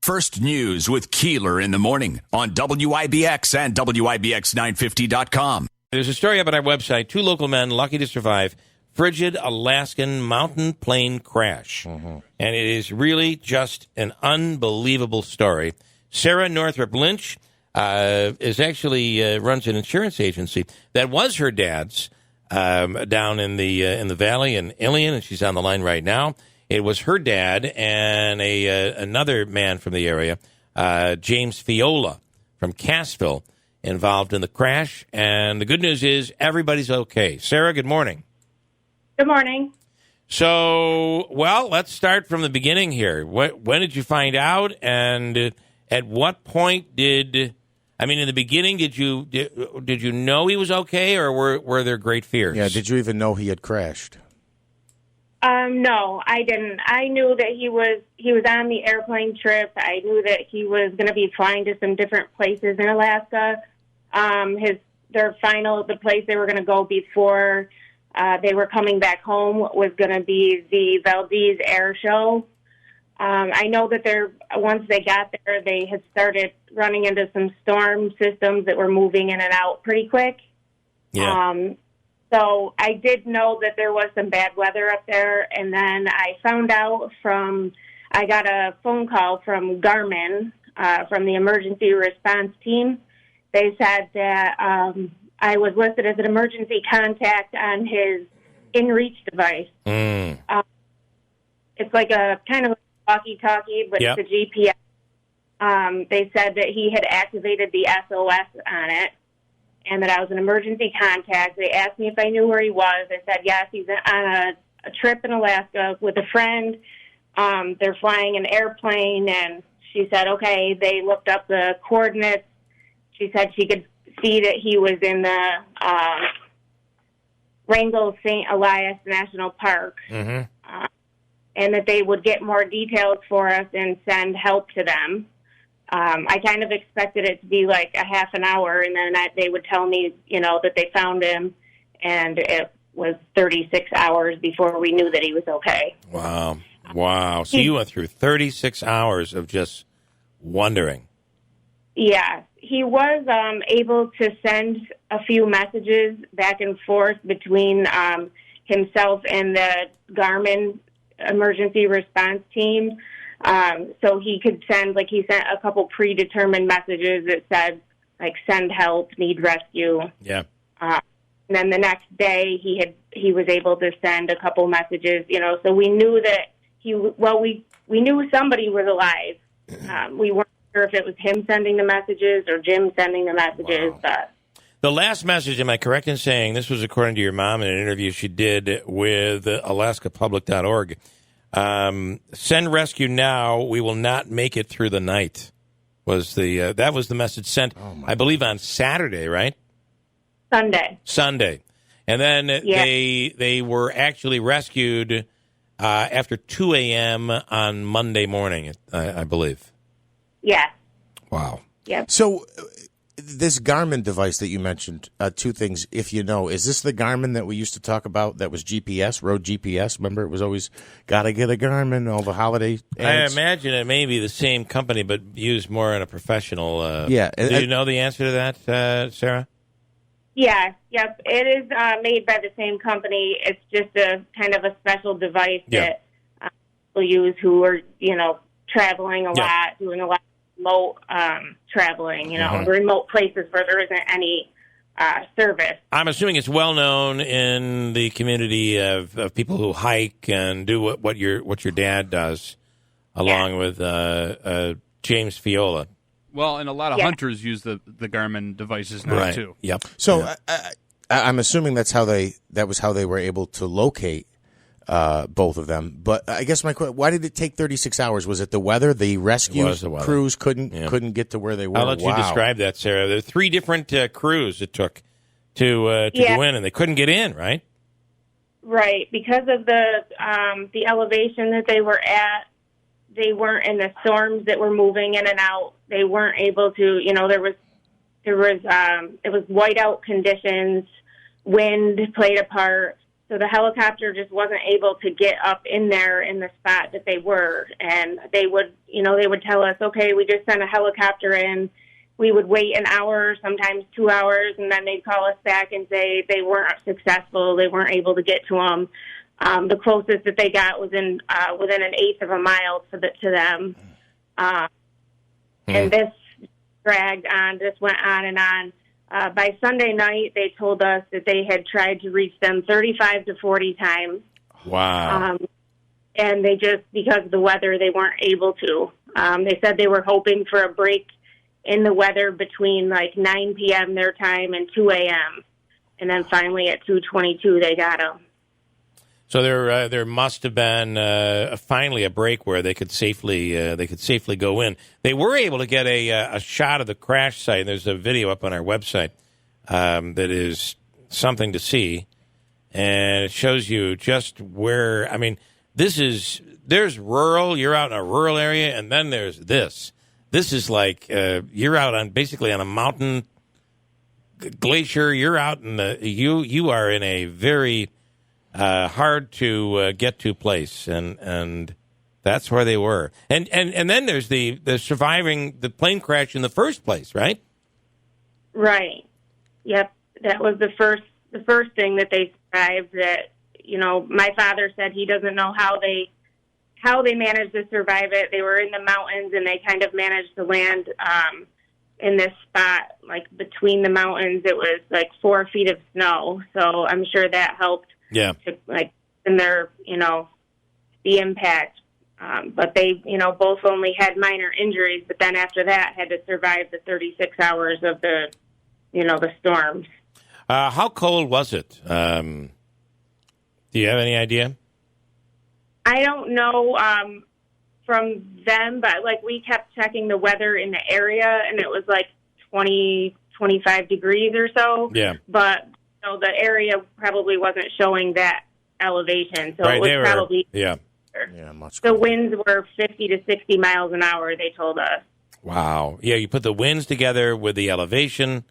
First News with Keeler in the morning on WIBX and WIBX950.com. There's a story up on our website. 2 local men lucky to survive frigid Alaskan mountain plane crash. And it is really just an unbelievable story. Sarah Northrup Lynch is actually runs an insurance agency that was her dad's down in the valley in Ilion, and she's on the line right now. It was her dad and another man from the area, James Fiola from Cassville, involved in the crash. And the good news is everybody's okay. Sarah, good morning. Good morning. So, well, let's start from the beginning here. When did you find out, and at what point in the beginning, did you know he was okay, or were there great fears? Yeah, did you even know he had crashed? No, I didn't. I knew that he was on the airplane trip. I knew that he was going to be flying to some different places in Alaska. The place they were going to go before they were coming back home was going to be the Valdez Air Show. I know that once they got there, they had started running into some storm systems that were moving in and out pretty quick. Yeah. So I did know that there was some bad weather up there, and then I found out I got a phone call from Garmin, from the emergency response team. They said that I was listed as an emergency contact on his InReach device. It's like a kind of a walkie-talkie, but It's a GPS. They said that he had activated the SOS on it, and that I was an emergency contact. They asked me if I knew where he was. I said, yes, he's on a trip in Alaska with a friend. They're flying an airplane, and she said, okay. They looked up the coordinates. She said she could see that he was in the Wrangell St. Elias National Park, and that they would get more details for us and send help to them. I kind of expected it to be like a half an hour, and then they would tell me, that they found him, and it was 36 hours before we knew that he was okay. Wow. So you went through 36 hours of just wondering. Yeah. He was able to send a few messages back and forth between himself and the Garmin emergency response team. So he could send, he sent a couple predetermined messages that said, send help, need rescue. Yeah. And then the next day he was able to send a couple messages, so we knew that we knew somebody was alive. We weren't sure if it was him sending the messages or Jim sending the messages. Wow. But the last message, am I correct in saying, this was according to your mom in an interview she did with AlaskaPublic.org, send rescue now, we will not make it through the night, was that was the message sent, I believe, on Saturday, right? Sunday. And then they were actually rescued after 2 a.m. on Monday morning, I believe. Yeah. Wow. Yep. So this Garmin device that you mentioned, 2 things, if you know, is this the Garmin that we used to talk about that was GPS, road GPS? Remember, it was always, got to get a Garmin, all the holiday ads? I imagine it may be the same company, but used more in a professional. Yeah. Do you know the answer to that, Sarah? Yeah. Yep. It is made by the same company. It's just a kind of a special device that people use who are, traveling a lot, doing a lot of remote traveling, remote places where there isn't any service. I'm assuming it's well known in the community of people who hike and do what your dad does, along with James Fiola. Well, and a lot of hunters use the Garmin devices now too. Yep. So I'm assuming that was how they were able to locate both of them. But I guess my question: why did it take 36 hours? Was it the weather? The rescue crews couldn't get to where they were. I'll let you describe that, Sarah. There are 3 different crews it took to go in, and they couldn't get in, right? Right, because of the elevation that they were at. They weren't in the storms that were moving in and out. They weren't able to, it was whiteout conditions, wind played a part. So the helicopter just wasn't able to get up in there in the spot that they were. And they would tell us, okay, we just sent a helicopter in. We would wait an hour, sometimes 2 hours, and then they'd call us back and say they weren't successful. They weren't able to get to them. The closest that they got was within an eighth of a mile to them. And this dragged on. This went on and on. By Sunday night, they told us that they had tried to reach them 35 to 40 times. Wow. And they just, because of the weather, they weren't able to. They said they were hoping for a break in the weather between like 9 p.m. their time and 2 a.m. And then finally at 2:22, they got them. So there must have been finally a break where they could safely go in. They were able to get a shot of the crash site. There's a video up on our website that is something to see, and it shows you just where. I mean, there's rural. You're out in a rural area, and then there's this. This is like you're out basically on a mountain glacier. You're out in you are in a very hard to get to place, and that's where they were. And then there's the surviving the plane crash in the first place, right? Right. Yep. That was the first thing that they survived. That my father said he doesn't know how they managed to survive it. They were in the mountains, and they kind of managed to land in this spot, like between the mountains. It was like 4 feet of snow, so I'm sure that helped. Yeah. To, in their, the impact. But they, both only had minor injuries, but then after that had to survive the 36 hours of the storms. How cold was it? Do you have any idea? I don't know from them, but we kept checking the weather in the area, and it was like 20, 25 degrees or so. Yeah. But the area probably wasn't showing that elevation, so right, it was probably much. The winds were 50 to 60 miles an hour, they told us. Wow. Yeah, you put the winds together with the elevation,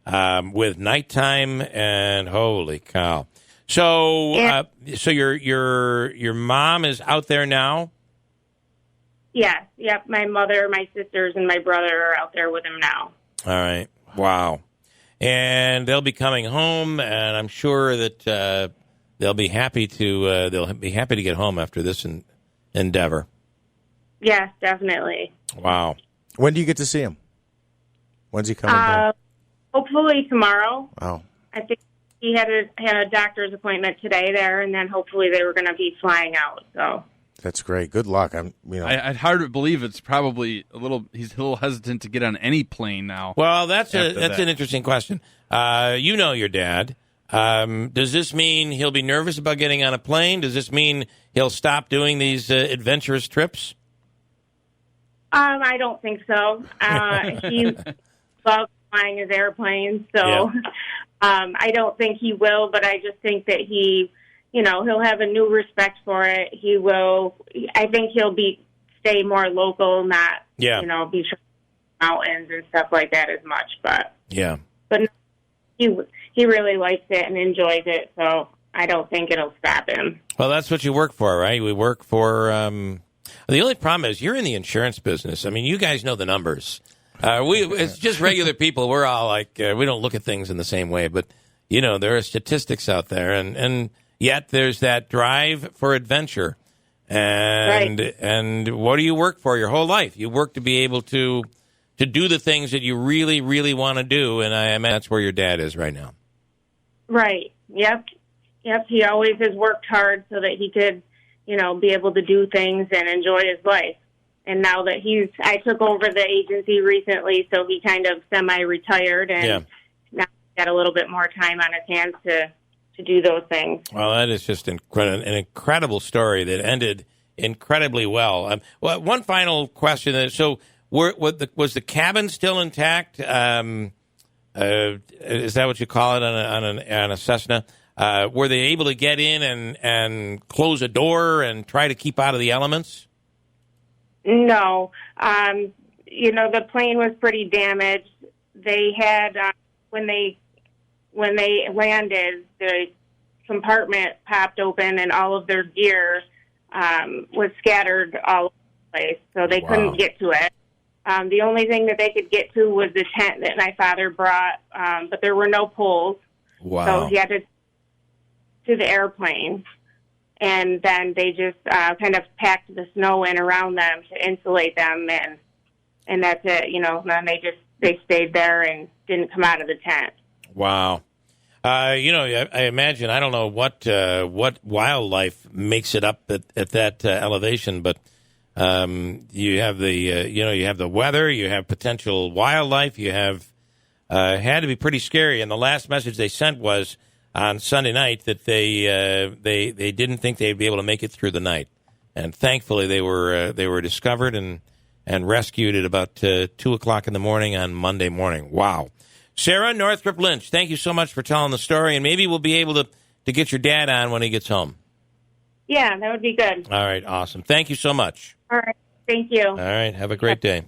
with nighttime, and holy cow. So, so your mom is out there now? Yes. Yep. My mother, my sisters, and my brother are out there with him now. All right. Wow. And they'll be coming home, and I'm sure that they'll be happy to get home after this endeavor. Yes, definitely. Wow. When do you get to see him? When's he coming back? Hopefully tomorrow. Wow. I think he had a doctor's appointment today there, and then hopefully they were going to be flying out. So. That's great. Good luck. I'd hard to believe it's probably he's a little hesitant to get on any plane now. Well, that's an interesting question. Your dad. Does this mean he'll be nervous about getting on a plane? Does this mean he'll stop doing these adventurous trips? I don't think so. He loves flying his airplanes, so I don't think he will, but I just think that he'll have a new respect for it. I think he'll stay more local, not, be sure mountains and stuff like that as much. But he really likes it and enjoys it, so I don't think it'll stop him. Well, that's what you work for, right? We work for. The only problem is you're in the insurance business. I mean, you guys know the numbers. It's just regular people. We're all like we don't look at things in the same way, but there are statistics out there, and yet there's that drive for adventure. And what do you work for your whole life? You work to be able to do the things that you really, really want to do, and I imagine that's where your dad is right now. Right. Yep. He always has worked hard so that he could, be able to do things and enjoy his life. And now that I took over the agency recently, so he kind of semi-retired, and now he's got a little bit more time on his hands to do those things. Well, that is just an incredible story that ended incredibly well. One final question. So, was the cabin still intact? Is that what you call it on a Cessna? Were they able to get in and close a door and try to keep out of the elements? No. The plane was pretty damaged. They had when they landed, the compartment popped open and all of their gear was scattered all over the place, so they couldn't get to it. The only thing that they could get to was the tent that my father brought, but there were no poles. Wow. So he had to the airplane. And then they just kind of packed the snow in around them to insulate them, and that's it. You know, then they stayed there and didn't come out of the tent. Wow. You know, I imagine, I don't know what wildlife makes it up at that elevation, but you have you have the weather, you have potential wildlife, you have had to be pretty scary. And the last message they sent was on Sunday night that they didn't think they'd be able to make it through the night, and thankfully they were discovered and rescued at about 2:00 in the morning on Monday morning. Wow, Sarah, Northrup, Lynch, thank you so much for telling the story, and maybe we'll be able to get your dad on when he gets home. Yeah, that would be good. All right, awesome. Thank you so much. All right, thank you. All right, have a great day.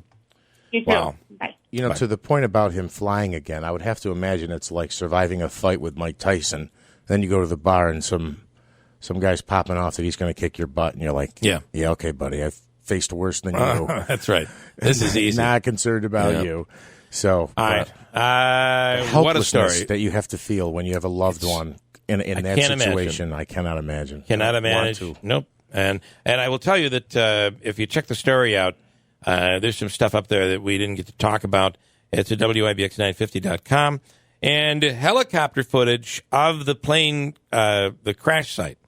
You too. Wow. Bye. You know, Bye. to the point about him flying again, I would have to imagine it's like surviving a fight with Mike Tyson. Then you go to the bar and some guy's popping off that he's going to kick your butt, and you're like, yeah, okay, buddy, I've faced worse than you. That's right. This is easy. Not concerned about you. So, all right. What a story that you have to feel when you have a loved one in that situation. I cannot imagine. Cannot imagine. Nope. And I will tell you that if you check the story out, there's some stuff up there that we didn't get to talk about. It's at WIBX950.com. And helicopter footage of the plane, the crash site,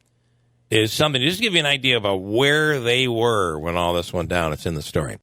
is something. Just to give you an idea about where they were when all this went down. It's in the story.